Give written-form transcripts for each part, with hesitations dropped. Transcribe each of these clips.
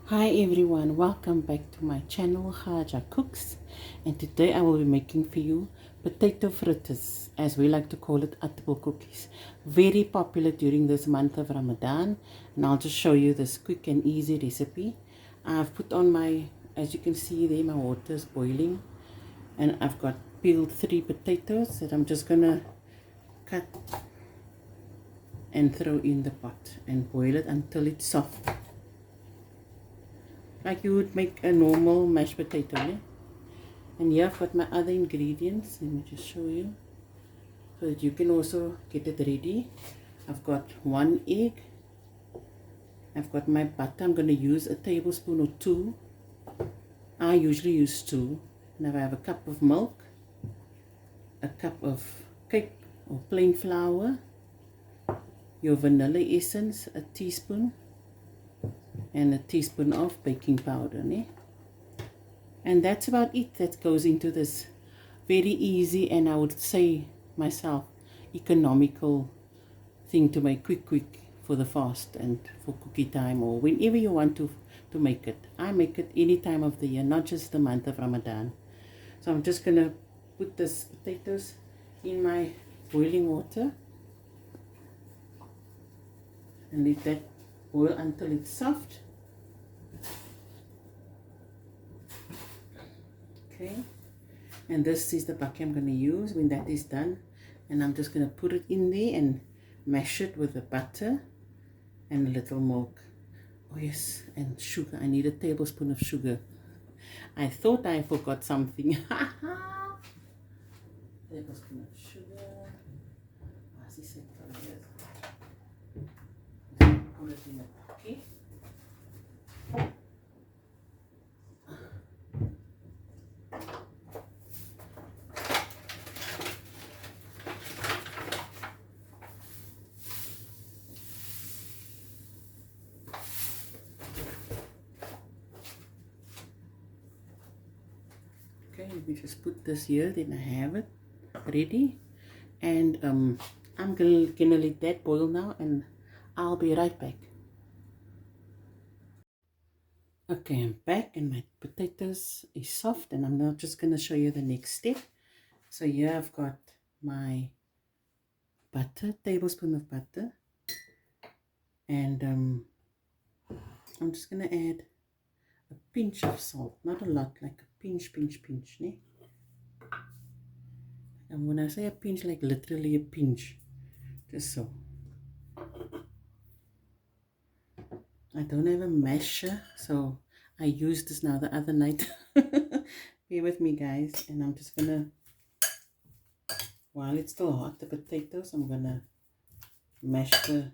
Hi everyone, welcome back to my channel Haja Cooks, and today I will be making for you potato fritters, as we like to call it, Atapel cookies. Very popular during this month of Ramadan, and I'll just show you this quick and easy recipe. I've put on my, as you can see there, my water is boiling, and I've got peeled 3 potatoes that I'm just gonna cut and throw in the pot and boil it until it's soft, like you would make a normal mashed potato, eh? And here I've got my other ingredients. Let me just show you so that you can also get it ready. I've got 1 egg. I've got my butter. I'm going to use a tablespoon or 2. I usually use 2. Now I have a cup of milk, a cup of cake or plain flour, your vanilla essence, a teaspoon, and a teaspoon of baking powder, eh? And that's about it that goes into this very easy, and I would say myself, economical thing to make quick for the fast and for cookie time, or whenever you want to make it. I make it any time of the year, not just the month of Ramadan. So I'm just going to put this potatoes in my boiling water and let that boil until it's soft. Okay, and this is the bucket I'm going to use when that is done, and I'm just going to put it in there and mash it with the butter and a little milk. Oh yes, and sugar. I need a tablespoon of sugar. I thought I forgot something. Tablespoon of sugar. As I said, put it in a bucket. Okay, let me just put this here, then I have it ready. And I'm gonna let that boil now, and I'll be right back. Okay, I'm back, and my potatoes is soft, and I'm now just gonna show you the next step. So here I've got my butter, tablespoon of butter, and I'm just gonna add a pinch of salt, not a lot, like a pinch, ne? And when I say a pinch, like literally a pinch, just so. I don't have a masher, so I used this now the other night. Bear with me, guys, and I'm just gonna, while it's still hot, the potatoes, I'm gonna mash the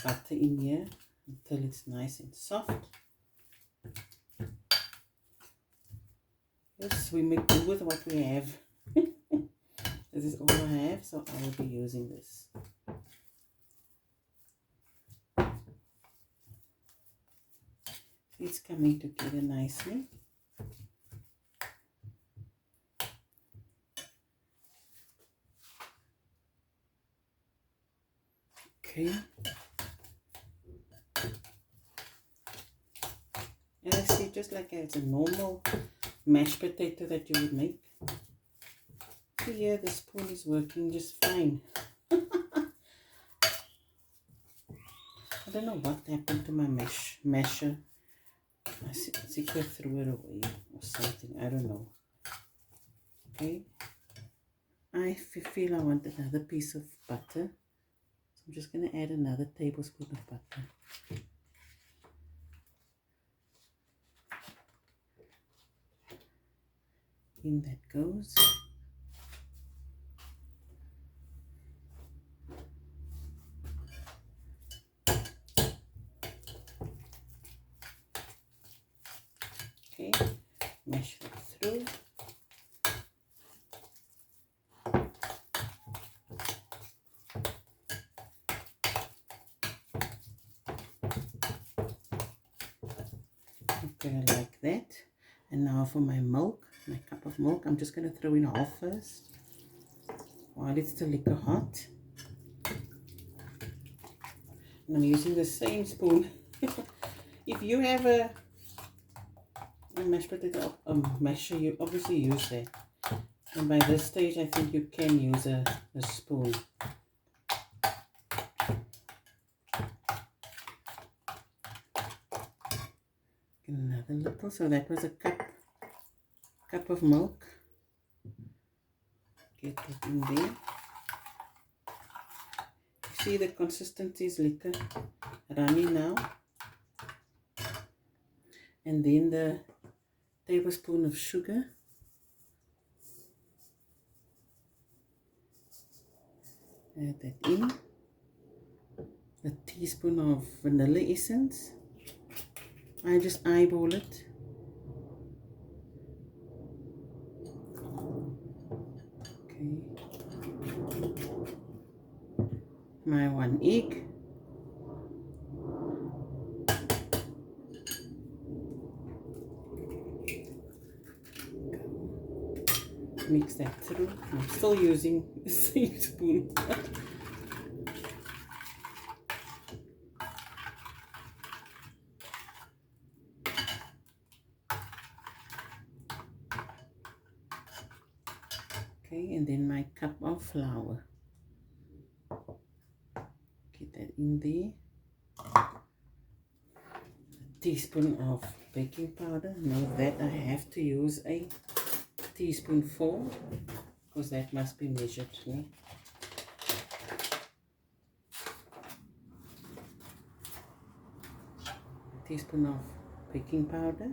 butter in here until it's nice and soft. Yes, we make do with what we have. This is all I have, so I will be using this. It's coming together nicely. Okay. And I see, just like it's a normal mashed potato that you would make. So yeah, the spoon is working just fine. I don't know what happened to my masher. I think I threw it away or something. I don't know. Okay. I feel I want another piece of butter. So I'm just going to add another tablespoon of butter. In that goes. Okay, mash it through. Okay, like that. And now for my milk, my cup of milk, I'm just going to throw in half first while it's still liquor hot. And I'm using the same spoon if you have a mashed potato masher, you obviously use that. And by this stage, I think you can use a spoon. Another little, so that was a cup of milk. Get it in there. See the consistency is like runny now. And then the tablespoon of sugar. Add that in. A teaspoon of vanilla essence. I just eyeball it. Okay. My 1 egg. Mix that through. I'm still using the same spoon. Okay, and then my cup of flour. Get that in there. A teaspoon of baking powder. Now that I have to use a teaspoonful because that must be measured. Yeah? A teaspoon of baking powder.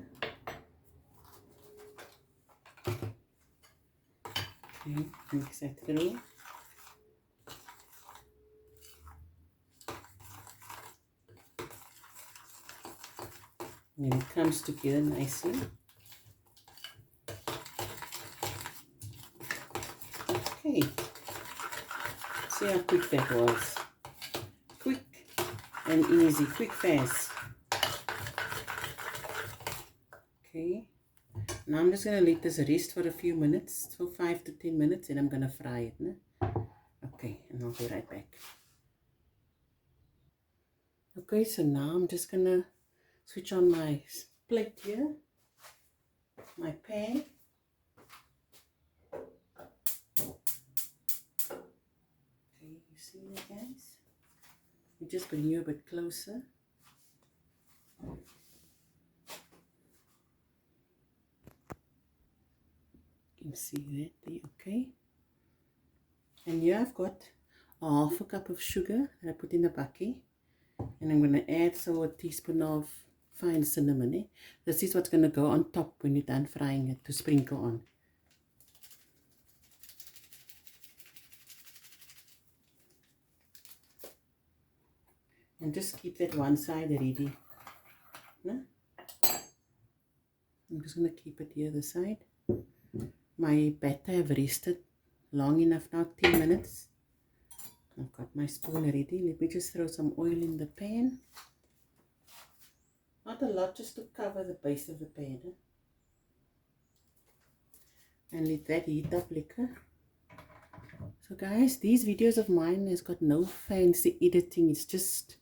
Okay, mix that through. And it comes together nicely. Okay, see how quick that was. Quick and easy, quick, fast. Okay, now I'm just going to let this rest for a few minutes, for 5 to 10 minutes, and I'm going to fry it. No? Okay, and I'll be right back. Okay, so now I'm just going to switch on my plate here, my pan. Okay, you see that, guys? We just bring you a bit closer. You can see that there, okay? And here I've got a half a cup of sugar that I put in a bucket. And I'm going to add a teaspoon of fine cinnamon. Eh? This is what's going to go on top when you're done frying it, to sprinkle on. And just keep that one side ready. No? I'm just going to keep it the other side. My batter have rested long enough now, 10 minutes. I've got my spoon ready. Let me just throw some oil in the pan. Not a lot, just to cover the base of the pan. Eh? And let that heat up liquor. So guys, these videos of mine has got no fancy editing. It's just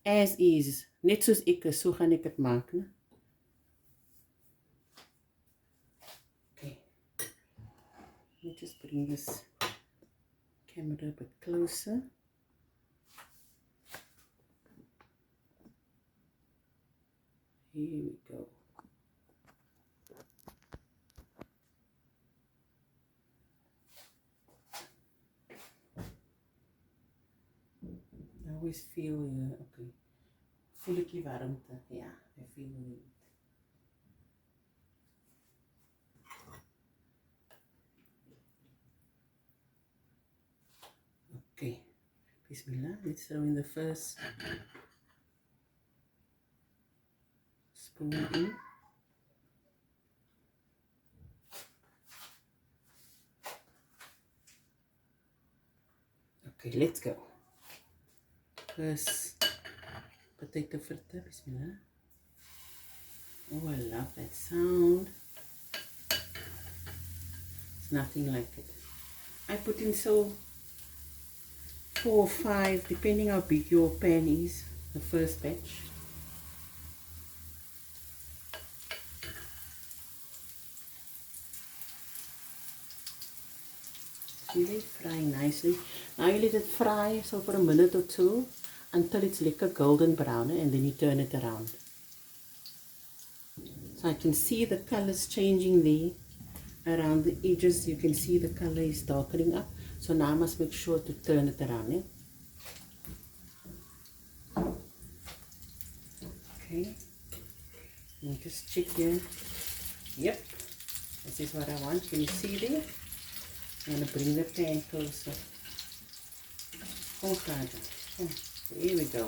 as is. Net soos ek is, so gaan ek het maak. Ne? Okay. Let me just bring this camera a bit closer. Here we go. I always feel, okay, voel ek die warmte, ja, I feel it. Okay, Bismillah, let's throw in the first spoon in. Okay, let's go. First potato fritter, Bismillah. Oh, I love that sound. It's nothing like it. I put in 4 or 5, depending how big your pan is, the first batch. see they frying nicely. Now you let it fry so for a minute or two until it's like a golden brown, and then you turn it around. So I can see the colors changing there. Around the edges you can see the color is darkening up. So now I must make sure to turn it around. Okay. And just check here. Yep. This is what I want. Can you see there? I'm going to bring the pan closer. Oh, God. Oh, there we go.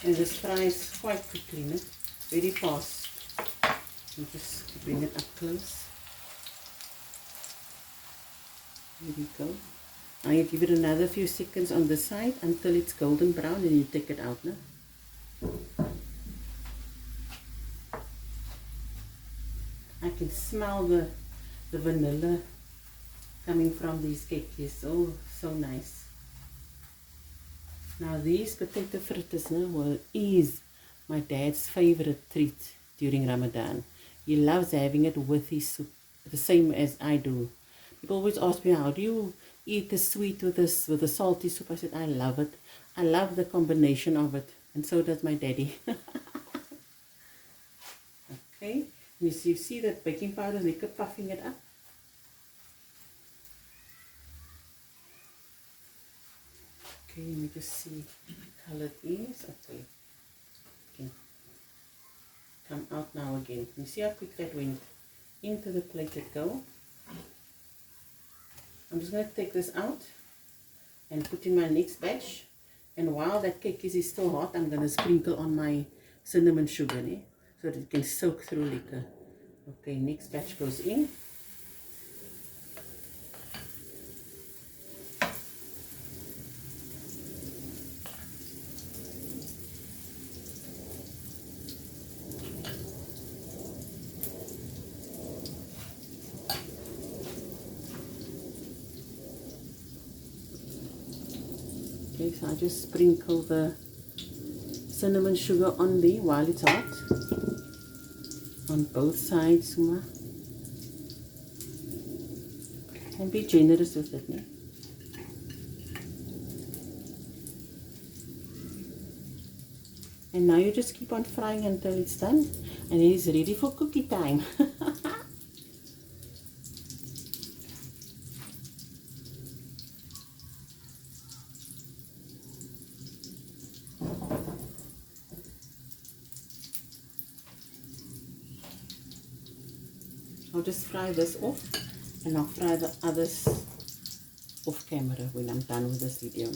And this fries quite quickly, no? Very fast. And just bring it up close. There we go. Now you give it another few seconds on the side until it's golden brown, and you take it out, no? I can smell the vanilla coming from these Koekies. Oh, so nice. Now these potato fritters is my dad's favorite treat during Ramadan. He loves having it with his soup, the same as I do. People always ask me, how do you eat the sweet with the salty soup? I said, I love it. I love the combination of it, and so does my daddy. Okay. You see that baking powder, they keep puffing it up. Okay, let me just see how color it is. Okay. Come out now again. You see how quick that went into the plate it go. I'm just going to take this out and put in my next batch. And while that Koekies is still hot, I'm going to sprinkle on my cinnamon sugar, so that it can soak through liquor. Okay, next batch goes in. Okay, so I just sprinkle the cinnamon sugar on there while it's hot. On both sides, and be generous with it. And now you just keep on frying until it's done, and it is ready for cookie time. I'll just fry this off, and I'll fry the others off camera when I'm done with this video.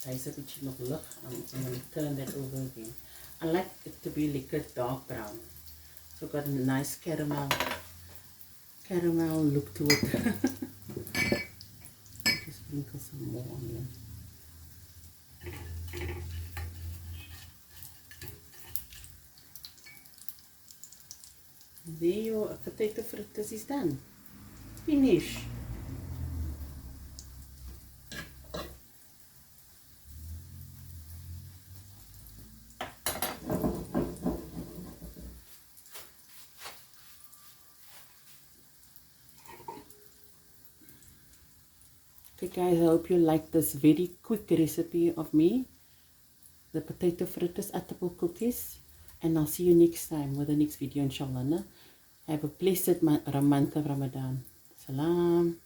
Hy's 'n bietjie nog lig. I'm going to turn that over again. I like it to be like a dark brown. So got a nice caramel look to it. Just sprinkle some more on here. And there your potato fritters is done. Finish. Okay guys, I hope you like this very quick recipe of me, the potato fritters Atapel cookies, and I'll see you next time with the next video, inshallah. Have a blessed month of Ramadan. Salam.